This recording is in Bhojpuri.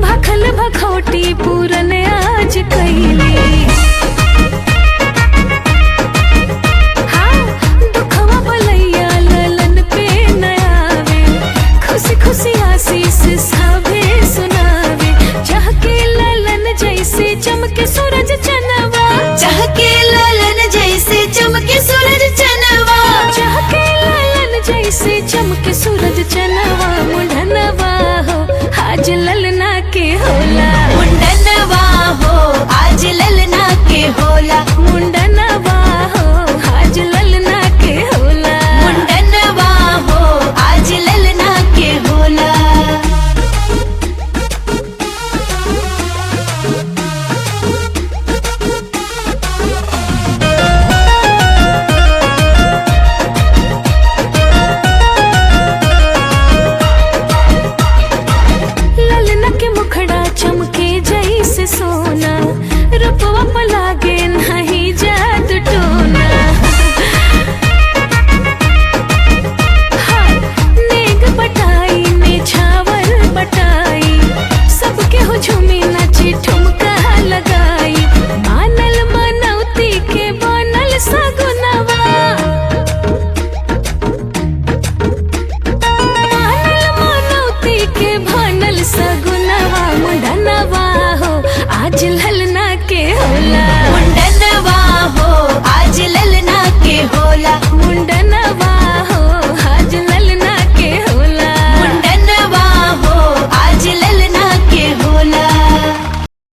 भखल भखौटी पूरन आज कैली। हाँ, दुखवा बलैया ललन पे न आवे, खुशी खुशी आशीष सभे सुनावे। चहके ललन जैसे चमके सूरज चनवा, चहके ललन जैसे चमके सूरज चनवा, चहके ललन जैसे चमके सूरज चनवा। मुंडनवा हो आज ललना के होला, मुंडनवा हो आज ललना के होला, मुंडनवा हो आज ललना के होला, मुंडनवा हो आज ललना के होला। ललना के मुखड़ा चमके जैसे सोना, रूपवा पला